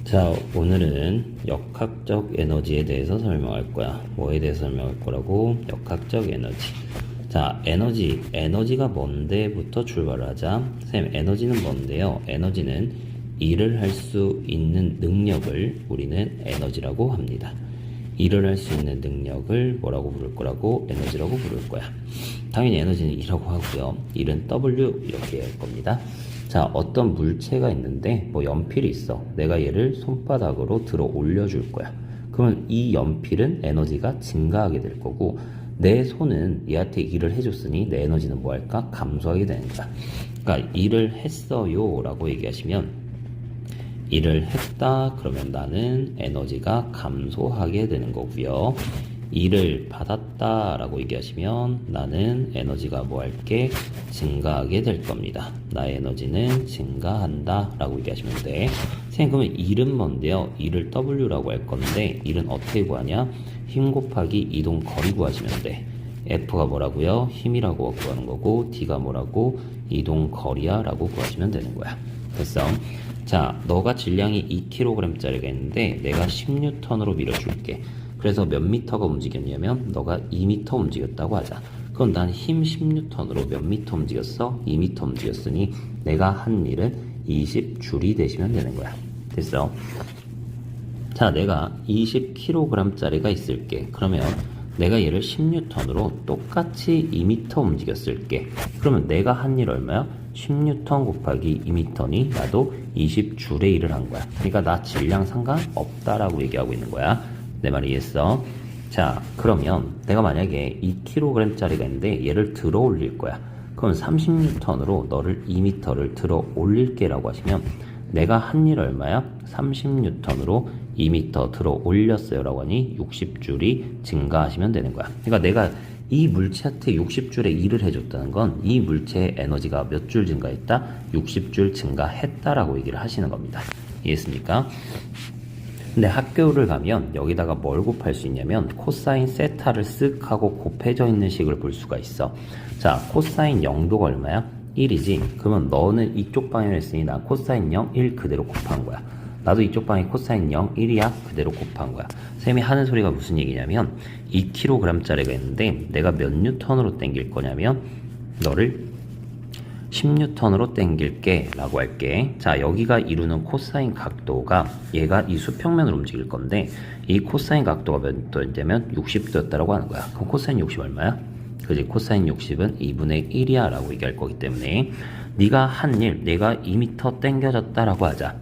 자, 오늘은 역학적 에너지에 대해서 설명할 거야. 뭐에 대해서 설명할 거라고? 역학적 에너지. 자, 에너지가 뭔데부터 출발을 하자. 쌤, 에너지는 뭔데요? 에너지는 일을 할 수 있는 능력을 우리는 에너지라고 합니다. 일을 할 수 있는 능력을 뭐라고 부를 거라고? 에너지라고 부를 거야. 당연히 에너지는 E라고 하고요. 일은 W 이렇게 할 겁니다. 자, 어떤 물체가 있는데 뭐 연필이 있어. 내가 얘를 손바닥으로 들어 올려줄 거야. 그러면 이 연필은 에너지가 증가하게 될 거고, 내 손은 얘한테 일을 해줬으니 내 에너지는 뭐 할까? 감소하게 되는 거야. 그러니까 일을 했어요 라고 얘기하시면, 일을 했다 그러면 나는 에너지가 감소하게 되는 거고요. 일을 받았다 라고 얘기하시면 나는 에너지가 뭐 할게? 증가하게 될 겁니다. 나의 에너지는 증가한다 라고 얘기하시면 돼. 선생님, 그러면 일은 뭔데요? 일을 W라고 할 건데, 일은 어떻게 구하냐? 힘 곱하기 이동 거리 구하시면 돼. F가 뭐라고요? 힘이라고 구하는 거고, D가 뭐라고? 이동 거리야 라고 구하시면 되는 거야. 됐어? 자, 너가 질량이 2kg짜리가 있는데 내가 10N으로 밀어줄게. 그래서 몇 미터가 움직였냐면 너가 2m 움직였다고 하자. 그럼 난 힘 10N으로 몇 미터 움직였어? 2m 움직였으니 내가 한 일은 20줄이 되시면 되는 거야. 됐어? 자, 내가 20kg짜리가 있을게. 그러면 내가 얘를 10N으로 똑같이 2m 움직였을게. 그러면 내가 한 일 얼마야? 10N 곱하기 2m니 나도 20줄의 일을 한 거야. 그러니까 나 질량 상관없다라고 얘기하고 있는 거야. 내 말 이해했어? 자, 그러면 내가 만약에 2kg짜리가 있는데 얘를 들어 올릴 거야. 그럼 30N으로 너를 2m를 들어 올릴게 라고 하시면 내가 한 일 얼마야? 30N으로 2m 들어 올렸어요 라고 하니 60줄이 증가하시면 되는 거야. 그러니까 내가 이 물체한테 60줄의 일을 해줬다는 건 이 물체의 에너지가 몇 줄 증가했다? 60줄 증가했다라고 얘기를 하시는 겁니다. 이해했습니까? 근데 학교를 가면 여기다가 뭘 곱할 수 있냐면 코사인 세타를 쓱 하고 곱해져 있는 식을 볼 수가 있어. 자, 코사인 0도가 얼마야? 1이지. 그러면 너는 이쪽 방향을 했으니 난 코사인 0, 1 그대로 곱한 거야. 나도 이쪽 방에 코사인 0, 1이야 그대로 곱한 거야. 쌤이 하는 소리가 무슨 얘기냐면 2kg짜리가 있는데 내가 몇 뉴턴으로 당길 거냐면 너를 10뉴턴으로 당길게 라고 할게. 자, 여기가 이루는 코사인 각도가 얘가 이 수평면으로 움직일 건데 이 코사인 각도가 몇 도였냐면 60도였다라고 하는 거야. 그럼 코사인 60 얼마야? 그지? 코사인 60은 2분의 1이야 라고 얘기할 거기 때문에 네가 한 일, 내가 2m 당겨졌다라고 하자.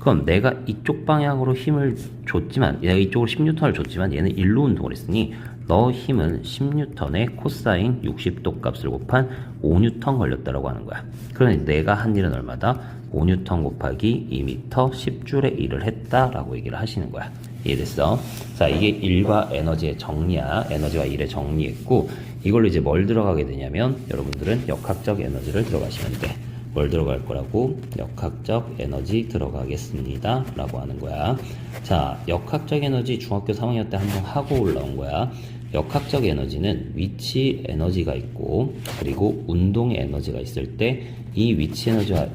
그럼 내가 이쪽 방향으로 힘을 줬지만, 내가 이쪽으로 10N을 줬지만 얘는 1로 운동을 했으니 너 힘은 10N에 코사인 60도 값을 곱한 5N 걸렸다라고 하는 거야. 그러니 내가 한 일은 얼마다? 5N 곱하기 2m 10줄의 일을 했다라고 얘기를 하시는 거야. 이해됐어? 자, 이게 일과 에너지의 정리야. 에너지와 일의 정리했고, 이걸로 이제 뭘 들어가게 되냐면 여러분들은 역학적 에너지를 들어가시면 돼. 뭘 들어갈 거라고? 역학적 에너지 들어가겠습니다 라고 하는 거야. 자, 역학적 에너지 중학교 3학년 때 한번 하고 올라온 거야. 역학적 에너지는 위치 에너지가 있고 그리고 운동 에너지가 있을 때 이 위치 에너지와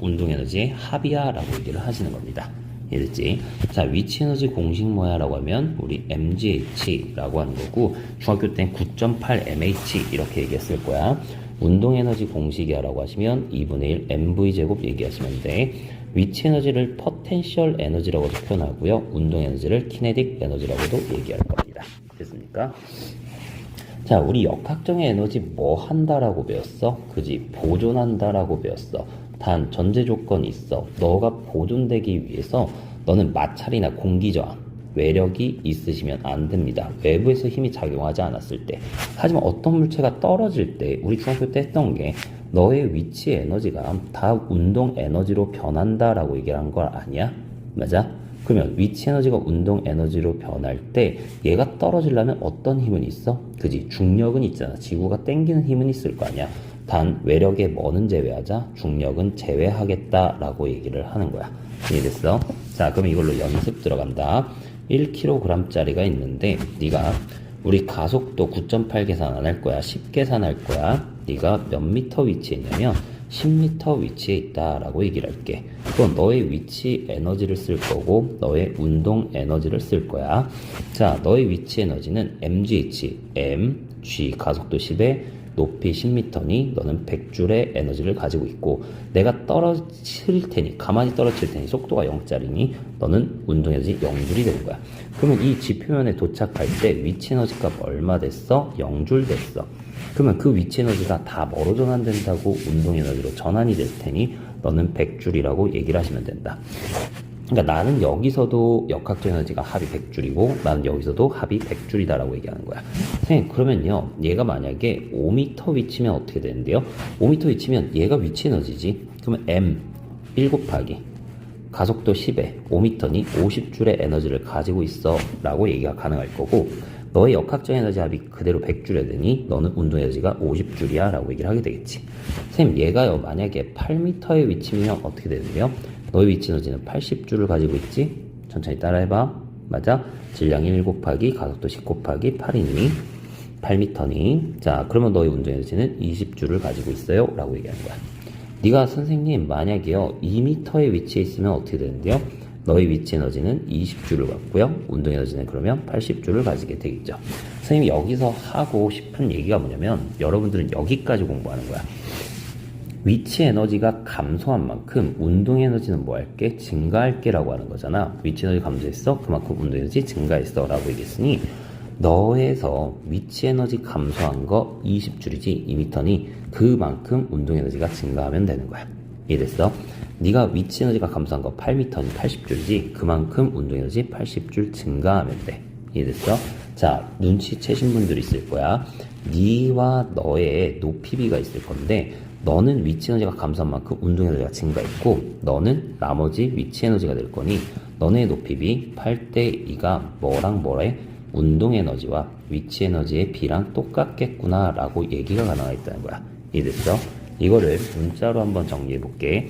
운동 에너지의 합이야 라고 얘기를 하시는 겁니다. 이해됐지? 자, 위치 에너지 공식 뭐야 라고 하면 우리 mgh 라고 하는 거고, 중학교 때는 9.8 mh 이렇게 얘기했을 거야. 운동 에너지 공식이야 라고 하시면 2분의 1 mv제곱 얘기하시면 돼. 위치 에너지를 포텐셜 에너지라고도 표현하고요. 운동 에너지를 키네틱 에너지라고도 얘기할 겁니다. 됐습니까? 자, 우리 역학적 에너지 뭐 한다라고 배웠어? 그지? 보존한다라고 배웠어. 단 전제 조건이 있어. 너가 보존되기 위해서 너는 마찰이나 공기저항, 외력이 있으시면 안 됩니다. 외부에서 힘이 작용하지 않았을 때. 하지만 어떤 물체가 떨어질 때 우리 중학교 때 했던 게 너의 위치 에너지가 다 운동 에너지로 변한다라고 얘기를 한 걸 아니야? 맞아? 그러면 위치 에너지가 운동 에너지로 변할 때 얘가 떨어지려면 어떤 힘은 있어? 그지? 중력은 있잖아. 지구가 당기는 힘은 있을 거 아니야. 단 외력의 뭐는 제외하자? 중력은 제외하겠다라고 얘기를 하는 거야. 이해됐어? 자, 그럼 이걸로 연습 들어간다. 1kg짜리가 있는데 네가 우리 가속도 9.8 계산 안 할 거야. 10 계산할 거야. 네가 몇 미터 위치에 있냐면 10m 위치에 있다라고 얘기를 할게. 그건 너의 위치 에너지를 쓸 거고 너의 운동 에너지를 쓸 거야. 자, 너의 위치 에너지는 mgh, mg 가속도 10에 높이 10m니 너는 100줄의 에너지를 가지고 있고 내가 떨어질 테니 가만히 떨어질 테니 속도가 0짜리니 너는 운동 에너지 0줄이 되는 거야. 그러면 이 지표면에 도착할 때 위치 에너지 값 얼마 됐어? 0줄 됐어. 그러면 그 위치 에너지가 다 뭐로 전환된다고? 운동 에너지로 전환이 될 테니 너는 100줄이라고 얘기를 하시면 된다. 그러니까 나는 여기서도 역학적 에너지가 합이 100줄이고 나는 여기서도 합이 100줄이다라고 얘기하는 거야. 선생님, 그러면요, 얘가 만약에 5m 위치면 어떻게 되는데요? 5m 위치면 얘가 위치 에너지지. 그러면 m 1 곱하기 가속도 10에 5m니 50줄의 에너지를 가지고 있어 라고 얘기가 가능할 거고, 너의 역학적 에너지 합이 그대로 100줄이 되니 너는 운동 에너지가 50줄이야 라고 얘기를 하게 되겠지. 선생님, 얘가요 만약에 8m의 위치면 어떻게 되는데요? 너의 위치 에너지는 80줄을 가지고 있지? 천천히 따라해봐. 맞아? 질량 1 곱하기 가속도 10 곱하기 8이니 8m니, 자 그러면 너의 운동 에너지는 20줄을 가지고 있어요 라고 얘기하는 거야. 네가 선생님 만약에요 2m의 위치에 있으면 어떻게 되는데요? 너의 위치 에너지는 20줄을 갖고요 운동 에너지는 그러면 80줄을 가지게 되겠죠. 선생님이 여기서 하고 싶은 얘기가 뭐냐면 여러분들은 여기까지 공부하는 거야. 위치 에너지가 감소한 만큼 운동 에너지는 뭐 할게? 증가할게 라고 하는 거잖아. 위치 에너지 감소했어? 그만큼 운동 에너지 증가했어 라고 얘기했으니 너에서 위치 에너지 감소한 거 20줄이지 2m니 그만큼 운동 에너지가 증가하면 되는 거야. 이해됐어? 네가 위치 에너지가 감소한 거 8m니 80줄이지 그만큼 운동 에너지 80줄 증가하면 돼. 이해됐어? 자, 눈치채신 분들이 있을 거야. 네와 너의 높이비가 있을 건데 너는 위치 에너지가 감소한 만큼 운동 에너지가 증가했고 너는 나머지 위치 에너지가 될 거니 너네 높이비 8대2가 뭐랑 뭐래? 운동 에너지와 위치 에너지의 비랑 똑같겠구나 라고 얘기가 가능하겠다는 거야. 이해됐어? 이거를 문자로 한번 정리해 볼게.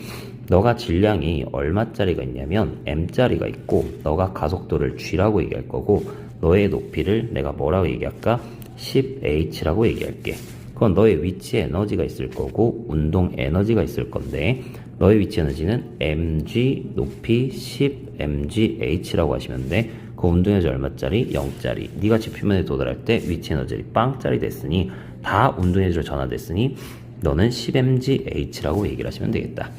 너가 질량이 얼마짜리가 있냐면 m짜리가 있고 너가 가속도를 g라고 얘기할 거고 너의 높이를 내가 뭐라고 얘기할까? 10h라고 얘기할게. 그건 너의 위치 에너지가 있을 거고 운동 에너지가 있을 건데 너의 위치 에너지는 mg 높이 10mgh라고 하시면 돼. 그 운동 에너지 얼마짜리? 0짜리. 네가 지표면에 도달할 때 위치 에너지 빵짜리 됐으니 다 운동 에너지로 전환됐으니 너는 10mgh라고 얘기를 하시면 되겠다.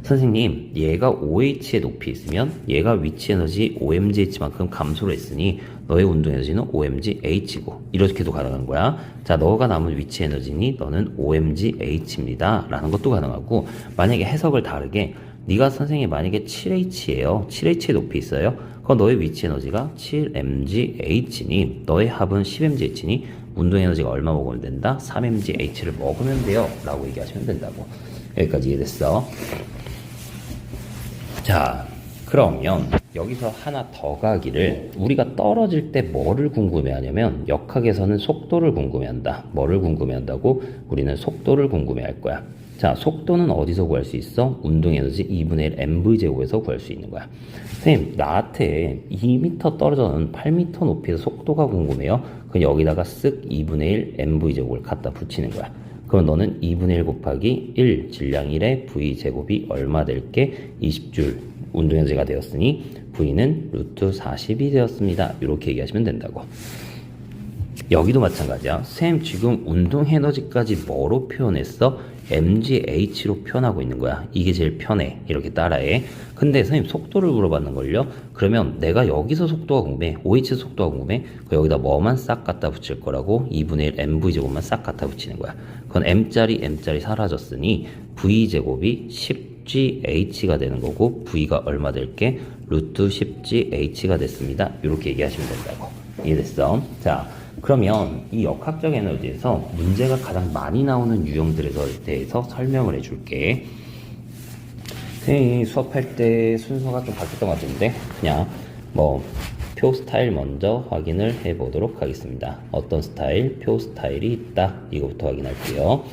선생님, 얘가 OH의 높이 있으면 얘가 위치 에너지 OMGH만큼 감소를 했으니 너의 운동 에너지는 OMGH고 이렇게도 가능한 거야. 자, 너가 남은 위치 에너지니 너는 OMGH입니다 라는 것도 가능하고, 만약에 해석을 다르게 네가 선생님 만약에 7H예요. 7H의 높이 있어요. 그럼 너의 위치 에너지가 7mgH니 너의 합은 10mgH니 운동 에너지가 얼마 먹으면 된다? 3mgH를 먹으면 돼요 라고 얘기하시면 된다고. 여기까지 이해됐어? 자, 그러면 여기서 하나 더 가기를, 우리가 떨어질 때 뭐를 궁금해하냐면 역학에서는 속도를 궁금해한다. 뭐를 궁금해한다고? 우리는 속도를 궁금해할 거야. 자, 속도는 어디서 구할 수 있어? 운동 에너지 2분의 1 mv제곱에서 구할 수 있는 거야. 선생님, 나한테 2m 떨어져는 8m 높이에서 속도가 궁금해요. 그럼 여기다가 쓱 2분의 1 mv제곱을 갖다 붙이는 거야. 그럼 너는 2분의 1 곱하기 1 질량 1의 v제곱이 얼마 될게? 20줄 운동 에너지가 되었으니 v는 루트 40이 되었습니다. 이렇게 얘기하시면 된다고. 여기도 마찬가지야. 쌤, 지금 운동 에너지까지 뭐로 표현했어? mgh로 표현하고 있는 거야. 이게 제일 편해. 이렇게 따라해. 근데 선생님 속도를 물어봤는걸요? 그러면 내가 여기서 속도가 궁금해. OH 속도가 궁금해. 여기다 뭐만 싹 갖다 붙일 거라고? 2분의 1 mv제곱만 싹 갖다 붙이는 거야. 그건 m짜리 사라졌으니 v제곱이 10gh가 되는 거고 v가 얼마 될게? 루트 10gh가 됐습니다. 이렇게 얘기하시면 된다고. 이해됐어? 자, 그러면 이 역학적 에너지에서 문제가 가장 많이 나오는 유형들에 대해서 설명을 해줄게. 선생님이 수업할 때 순서가 좀 바뀌었던 것 같은데 그냥 표 스타일 먼저 확인을 해보도록 하겠습니다. 어떤 스타일? 표 스타일이 있다. 이거부터 확인할게요.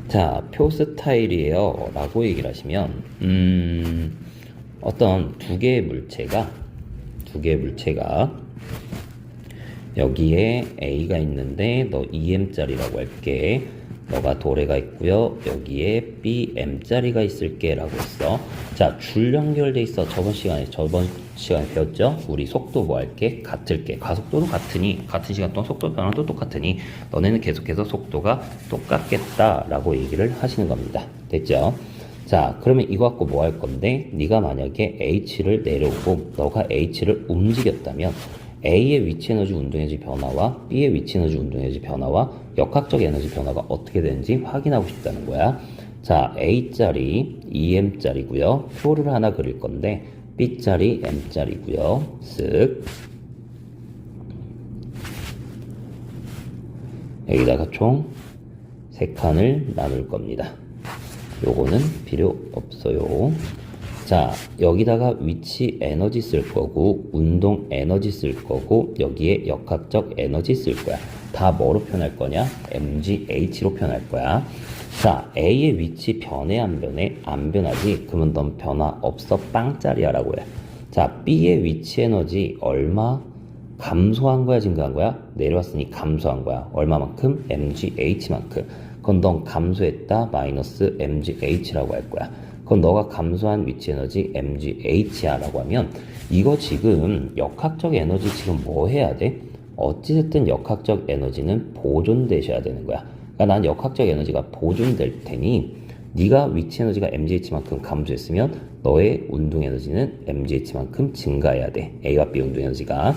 자, 표 스타일이에요 라고 얘기를 하시면 어떤 두 개의 물체가 여기에 A가 있는데 너 2m짜리라고 할게. 너가 도래가 있고요. 여기에 BM짜리가 있을게 라고 했어. 자, 줄 연결돼 있어. 저번 시간에 배웠죠? 우리 속도 뭐 할게? 같을게. 가속도도 같으니, 같은 시간 동안 속도 변화도 똑같으니 너네는 계속해서 속도가 똑같겠다 라고 얘기를 하시는 겁니다. 됐죠? 자, 그러면 이거 갖고 뭐 할 건데, 네가 만약에 H를 내려오고 너가 H를 움직였다면 A의 위치 에너지 운동 에너지 변화와 B의 위치 에너지 운동 에너지 변화와 역학적 에너지 변화가 어떻게 되는지 확인하고 싶다는 거야. 자, A짜리, EM짜리고요. 표를 하나 그릴 건데 B짜리, M짜리고요. 쓱. 여기다가 총 3칸을 나눌 겁니다. 요거는 필요 없어요. 자, 여기다가 위치 에너지 쓸 거고 운동 에너지 쓸 거고 여기에 역학적 에너지 쓸 거야. 다 뭐로 표현할 거냐? mgh로 표현할 거야. 자, A의 위치 변해 안 변해? 안 변하지? 그러면 넌 변화 없어 빵짜리야 라고 해. 자, B의 위치 에너지 얼마? 감소한 거야 증가한 거야? 내려왔으니 감소한 거야. 얼마만큼? mgh만큼. 그건 넌 감소했다 마이너스 mgh라고 할 거야. 그건 너가 감소한 위치 에너지 mgh야 라고 하면 이거 지금 역학적 에너지 지금 뭐 해야 돼? 어찌됐든 역학적 에너지는 보존되셔야 되는 거야. 그러니까 난 역학적 에너지가 보존될 테니 네가 위치 에너지가 mgh만큼 감소했으면 너의 운동 에너지는 mgh만큼 증가해야 돼. A와 B 운동 에너지가.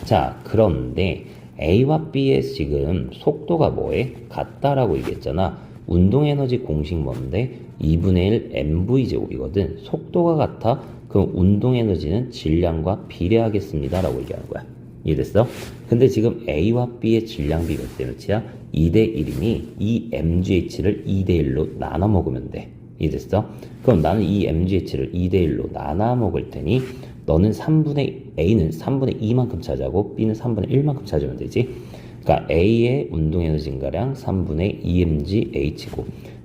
자, 그런데 A와 B의 지금 속도가 뭐해? 같다라고 얘기했잖아. 운동 에너지 공식 뭔데? 2분의 1 mv제곱이거든. 속도가 같아? 그럼 운동 에너지는 질량과 비례하겠습니다 라고 얘기하는 거야. 이해됐어? 근데 지금 A와 B의 질량비 몇 대 몇이야? 2대 1이니 이 mgh를 2대 1로 나눠 먹으면 돼. 이해됐어? 그럼 나는 이 mgh를 2대 1로 나눠 먹을 테니 너는 A는 3분의 2만큼 차지하고 B는 3분의 1만큼 차지하면 되지. 그러니까 A의 운동 에너지 증가량 3분의 2mgh고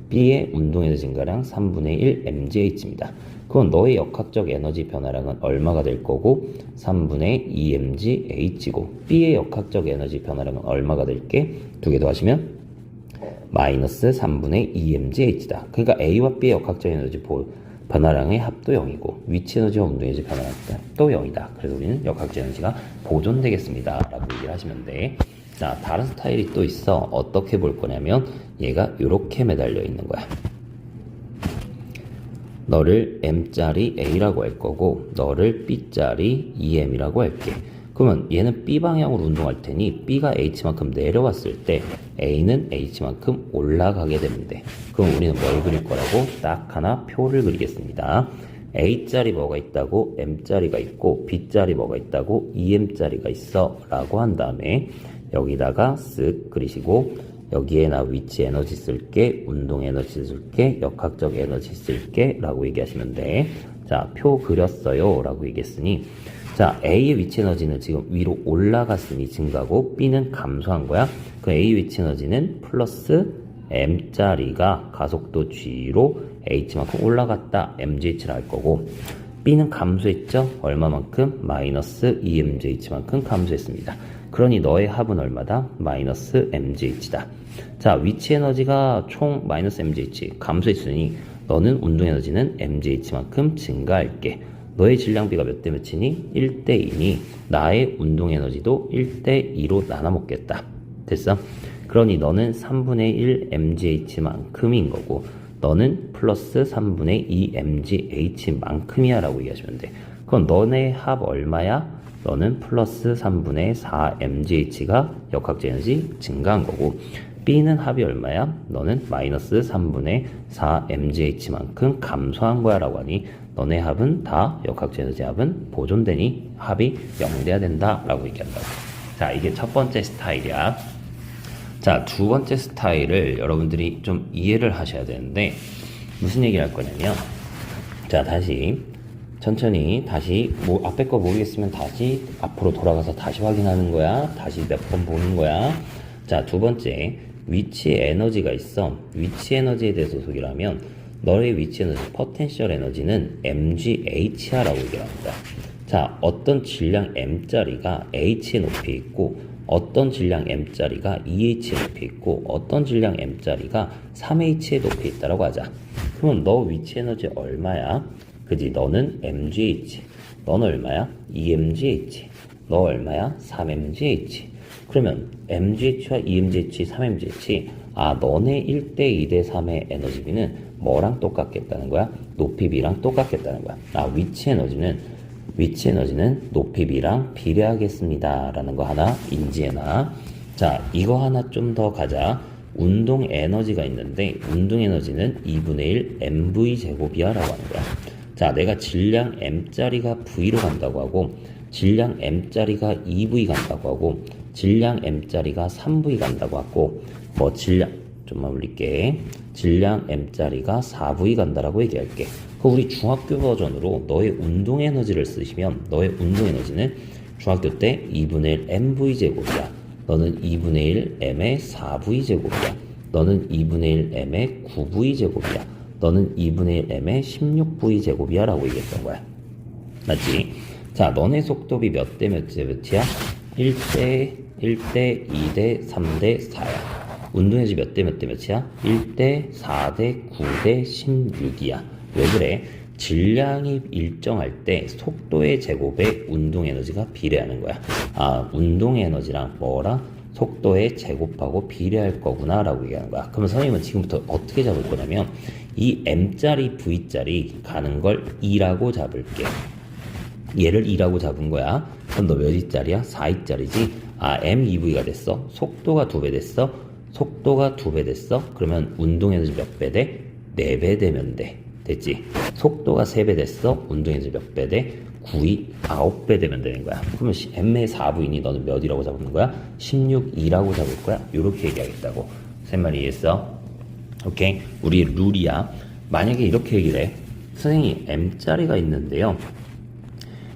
B의 운동 에너지 증가량 3분의 1 mgh입니다. 그건 너의 역학적 에너지 변화량은 얼마가 될 거고 3분의 2mgh고 B의 역학적 에너지 변화량은 얼마가 될게? 두 개 더하시면 마이너스 3분의 2mgh다. 그러니까 A와 B의 역학적 에너지 변화량의 합도 0이고 위치 에너지와 운동 에너지 변화량의 합도 0이다. 그래서 우리는 역학적 에너지가 보존되겠습니다 라고 얘기를 하시면 돼. 자, 다른 스타일이 또 있어. 어떻게 볼 거냐면 얘가 이렇게 매달려 있는 거야. 너를 M짜리 A라고 할 거고 너를 B짜리 EM이라고 할게. 그러면 얘는 B방향으로 운동할 테니 B가 H만큼 내려왔을 때 A는 H만큼 올라가게 됩니다. 그럼 우리는 뭘 그릴 거라고? 딱 하나 표를 그리겠습니다. A짜리 뭐가 있다고? M짜리가 있고 B짜리 뭐가 있다고? EM짜리가 있어 라고 한 다음에 여기다가 쓱 그리시고 여기에 나 위치 에너지 쓸게, 운동 에너지 쓸게, 역학적 에너지 쓸게 라고 얘기하시면 돼. 자, 표 그렸어요 라고 얘기했으니 자, A의 위치 에너지는 지금 위로 올라갔으니 증가고 B는 감소한 거야. 그 A 위치 에너지는 플러스 M짜리가 가속도 G로 H만큼 올라갔다 mgh를 할 거고 B는 감소했죠? 얼마만큼? 마이너스 2mgh만큼 감소했습니다. 그러니 너의 합은 얼마다? 마이너스 mgh다. 자, 위치 에너지가 총 마이너스 mgh 감소했으니 너는 운동 에너지는 mgh만큼 증가할게. 너의 질량비가 몇 대 몇이니? 1대 2니 나의 운동 에너지도 1대 2로 나눠 먹겠다. 됐어? 그러니 너는 3분의 1 mgh만큼인 거고 너는 플러스 3분의 2 mgh만큼이야 라고 얘기하시면 돼. 그럼 너네 합 얼마야? 너는 플러스 3분의 4 mgh가 역학적 에너지 증가한 거고 B는 합이 얼마야? 너는 마이너스 3분의 4 mgh만큼 감소한 거야 라고 하니 너네 합은 다 역학적 에너지 합은 보존되니 합이 0 돼야 된다 라고 얘기한다고. 자, 이게 첫 번째 스타일이야. 자, 두 번째 스타일을 여러분들이 좀 이해를 하셔야 되는데 무슨 얘기를 할 거냐면 자, 다시 천천히 다시 앞에 거 모르겠으면 다시 앞으로 돌아가서 다시 확인하는 거야. 다시 몇 번 보는 거야. 자, 두 번째 위치 에너지가 있어. 위치 에너지에 대해서 소개를 하면 너의 위치 에너지 포텐셜 에너지는 mgh라고 얘기를 합니다. 자, 어떤 질량 m짜리가 h의 높이에 있고 어떤 질량 m짜리가 2h의 높이에 있고 어떤 질량 m짜리가 3h의 높이에 있다라고 하자. 그러면 너 위치 에너지 얼마야? 그지? 너는 mgh. 너는 얼마야? 2mgh. 너 얼마야? 3mgh. 그러면 mgh와 2mgh, 3mgh. 아, 너네 1대 2대 3의 에너지비는 뭐랑 똑같겠다는 거야? 높이비랑 똑같겠다는 거야. 아, 위치 에너지는 높이비랑 비례하겠습니다 라는 거 하나 인지해놔. 자, 이거 하나 좀 더 가자. 운동 에너지가 있는데 운동 에너지는 2분의 1 mv 제곱이야 라고 하는 거야. 자, 내가 질량 m짜리가 v로 간다고 하고 질량 m짜리가 2v 간다고 하고 질량 m짜리가 3v 간다고 하고 뭐 질량 좀만 올릴게. 질량 m짜리가 4v 간다라고 얘기할게. 그 우리 중학교 버전으로 너의 운동 에너지를 쓰시면 너의 운동 에너지는 중학교 때 2분의 1 mv 제곱이야. 너는 2분의 1 m의 4v 제곱이야. 너는 2분의 1 m의 9v 제곱이야. 너는 2분의 1 m의 16v 제곱이야 라고 얘기했던 거야. 맞지? 자, 너네 속도비 몇 대 몇 대 몇이야? 1대 2대 3대 4야. 운동 에너지 몇 대 몇 대 몇이야? 1대 4대 9대 16이야. 왜 그래? 질량이 일정할 때 속도의 제곱에 운동 에너지가 비례하는 거야. 아, 운동 에너지랑 뭐랑? 속도의 제곱하고 비례할 거구나 라고 얘기하는 거야. 그러면 선생님은 지금부터 어떻게 잡을 거냐면 이 m짜리 v짜리 가는 걸 2라고 잡을게. 얘를 2라고 잡은 거야. 그럼 너 몇 위짜리야? 4위짜리지? 아, m2v가 됐어. 속도가 2배 됐어. 속도가 2배 됐어. 그러면 운동 에너지 몇 배 돼? 4배 되면 돼. 됐지? 속도가 3배 됐어. 운동 에너지 몇 배 돼? 9이 9배 되면 되는 거야. 그러면 m의 4부이니 너는 몇이라고 잡는 거야? 16이라고 잡을 거야. 요렇게 얘기하겠다고. 셋말 이해했어? 오케이? 우리 룰이야. 만약에 이렇게 얘기를 해. 선생님 m짜리가 있는데요.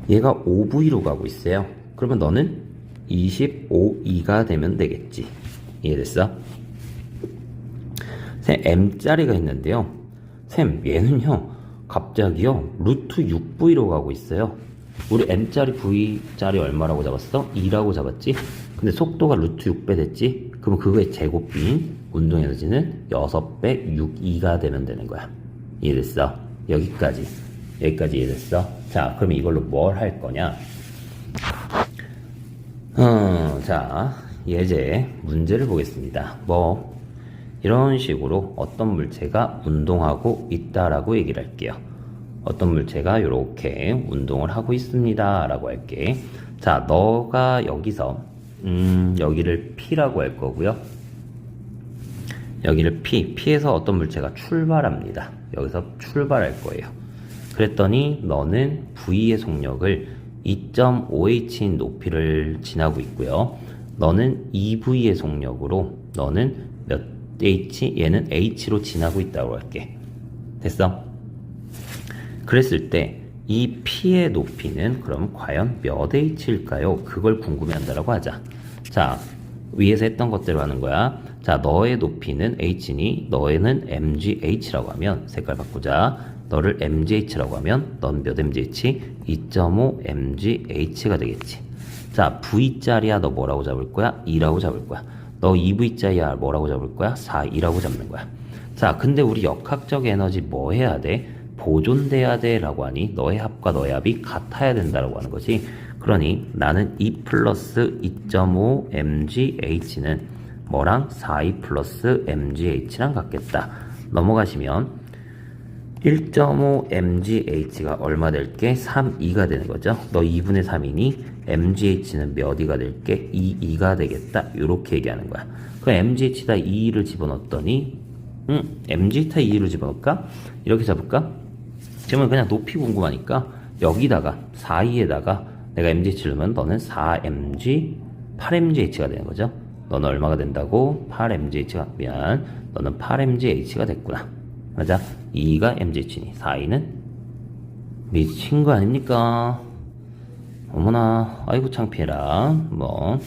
얘가 5V로 가고 있어요. 그러면 너는 25E가 되면 되겠지. 이해됐어? 쌤, M짜리가 있는데요. 쌤, 얘는요, 갑자기요, 루트 6V로 가고 있어요. 우리 M짜리 V짜리 얼마라고 잡았어? 2라고 잡았지? 근데 속도가 루트 6배 됐지? 그럼 그거의 제곱비인 운동 에너지는 6배 6E가 되면 되는 거야. 이해됐어? 여기까지 이해됐어? 자, 그럼 이걸로 뭘 할 거냐? 자, 예제 문제를 보겠습니다. 뭐 이런 식으로 어떤 물체가 운동하고 있다라고 얘기를 할게요. 어떤 물체가 이렇게 운동을 하고 있습니다 라고 할게. 자, 너가 여기서 여기를 P라고 할 거고요. 여기를 P에서 어떤 물체가 출발합니다. 여기서 출발할 거예요. 그랬더니 너는 V의 속력을 2.5h인 높이를 지나고 있고요. 너는 2V의 속력으로 너는 몇 h? 얘는 h로 지나고 있다고 할게. 됐어? 그랬을 때 이 P의 높이는 그럼 과연 몇 h일까요? 그걸 궁금해한다라고 하자. 자, 위에서 했던 것대로 하는 거야. 자, 너의 높이는 h니 너는 mgh라고 하면 색깔 바꾸자. 너를 mgh라고 하면 넌 몇 mgh? 2.5 mgh가 되겠지. 자, v짜리야 너 뭐라고 잡을 거야? 2라고 잡을 거야. 너 2v짜리야 뭐라고 잡을 거야? 4,2라고 잡는 거야. 자, 근데 우리 역학적 에너지 뭐 해야 돼? 보존돼야 돼 라고 하니 너의 합과 너의 합이 같아야 된다라고 하는 거지. 그러니 나는 2 플러스 2.5 mgh는 뭐랑 4,2 플러스 mgh랑 같겠다. 넘어가시면 1.5 mgh가 얼마 될게? 3,2가 되는 거죠. 너 2분의 3이니 mgh는 몇 2가 될게? 2가 되겠다. 이렇게 얘기하는 거야. 그럼 mgh다 2를 집어넣었더니 mg타 2를 집어넣을까? 이렇게 잡을까? 지금은 그냥 높이 궁금하니까 여기다가 4,2에다가 내가 mgh를 넣으면 너는 4mg 8mgh가 되는 거죠. 너는 얼마가 된다고? 8mgh가 미안. 너는 8mgh가 됐구나. 맞아? 2가 mgh니 4,2는 미친 거 아닙니까? 어머나, 아이고 창피해라. 뭐,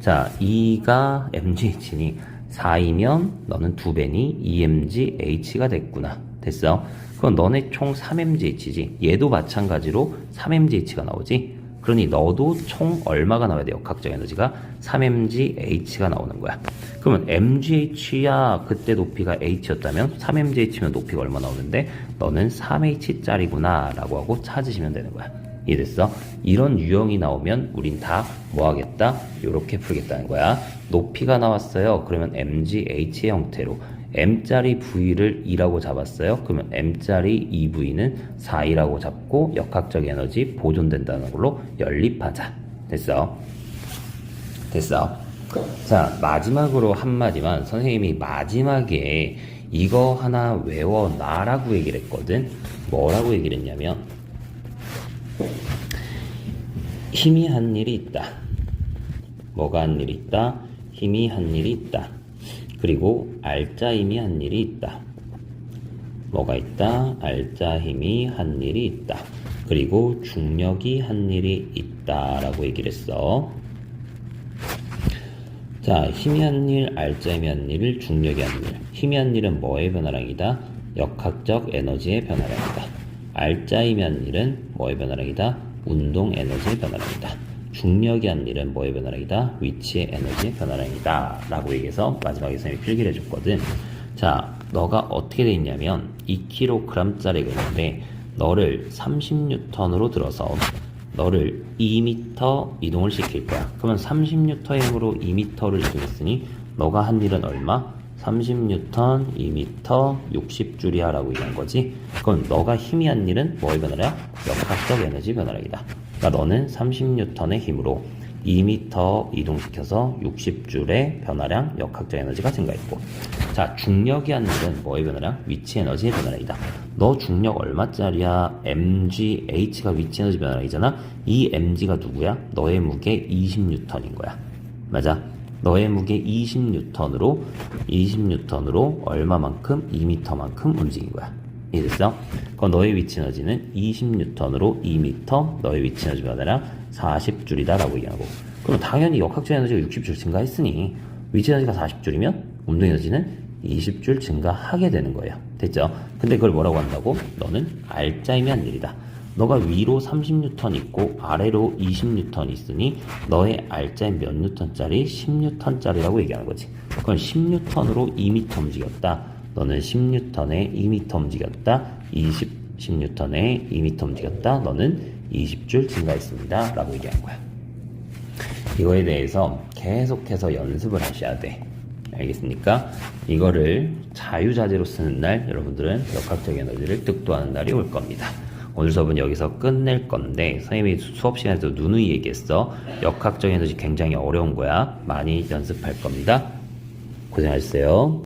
자, 2가 mgh니 4이면 너는 2배니 2mgh가 됐구나. 됐어? 그럼 너네 총 3mgh지. 얘도 마찬가지로 3mgh가 나오지. 그러니 너도 총 얼마가 나와야 돼? 역학적 에너지가 3mgh가 나오는 거야. 그러면 mgh야 그때 높이가 h였다면 3mgh면 높이가 얼마 나오는데 너는 3h짜리구나 라고 하고 찾으시면 되는 거야. 이해됐어? 이런 유형이 나오면 우린 다 뭐 하겠다? 요렇게 풀겠다는 거야. 높이가 나왔어요. 그러면 mgh의 형태로 m짜리 v를 2라고 잡았어요. 그러면 m짜리 2v는 4이라고 잡고 역학적 에너지 보존된다는 걸로 연립하자. 됐어? 됐어? 자, 마지막으로 한마디만 선생님이 마지막에 이거 하나 외워놔라고 얘기를 했거든. 뭐라고 얘기를 했냐면 힘이 한 일이 있다. 뭐가 한 일이 있다? 힘이 한 일이 있다. 그리고 알짜 힘이 한 일이 있다. 뭐가 있다? 알짜 힘이 한 일이 있다. 그리고 중력이 한 일이 있다 라고 얘기를 했어. 자, 힘이 한 일, 알짜 힘이 한 일, 중력이 한 일. 힘이 한 일은 뭐의 변화량이다? 역학적 에너지의 변화량이다. 알짜 힘이 한 일은 뭐의 변화량이다? 운동 에너지의 변화량이다. 중력이 한 일은 뭐의 변화량이다? 위치의 에너지의 변화량이다 라고 얘기해서 마지막에 선생님이 필기를 해줬거든. 자, 너가 어떻게 돼 있냐면 2kg짜리가 있는데 너를 30N으로 들어서 너를 2m 이동을 시킬 거야. 그러면 30N의 힘으로 2m를 이동했으니 너가 한 일은 얼마? 30N, 2m, 60줄이야 라고 얘기한 거지. 그럼 너가 힘이 한 일은 뭐의 변화량? 역학적 에너지 변화량이다. 그러니까 너는 30N의 힘으로 2m 이동시켜서 60줄의 변화량, 역학적 에너지가 증가했고, 자, 중력이 한 일은 뭐의 변화량? 위치 에너지의 변화량이다. 너 중력 얼마짜리야? mgh가 위치 에너지 변화량이잖아. 이 mg가 누구야? 너의 무게 20N인 거야. 맞아? 너의 무게 20N으로 얼마만큼? 2m만큼 움직인 거야. 이해됐어? 그럼 너의 위치 에너지는 20N으로 2m, 너의 위치 에너지 변화량 40줄이다 라고 얘기하고, 그럼 당연히 역학적 에너지가 60줄 증가했으니 위치 에너지가 40줄이면 운동 에너지는 20줄 증가하게 되는 거예요. 됐죠? 근데 그걸 뭐라고 한다고? 너는 알짜임이 한 일이다. 너가 위로 30N 있고 아래로 20N 있으니 너의 알짜임 몇 N짜리? 10N짜리라고 얘기하는 거지. 그건 10N으로 2m 움직였다. 너는 10N에 2m 움직였다. 10N에 2m 움직였다. 너는 20줄 증가했습니다 라고 얘기한 거야. 이거에 대해서 계속해서 연습을 하셔야 돼. 알겠습니까? 이거를 자유자재로 쓰는 날 여러분들은 역학적 에너지를 득도하는 날이 올 겁니다. 오늘 수업은 여기서 끝낼 건데 선생님이 수업 시간에도 누누이 얘기했어. 역학적 에너지 굉장히 어려운 거야. 많이 연습할 겁니다. 고생하셨어요.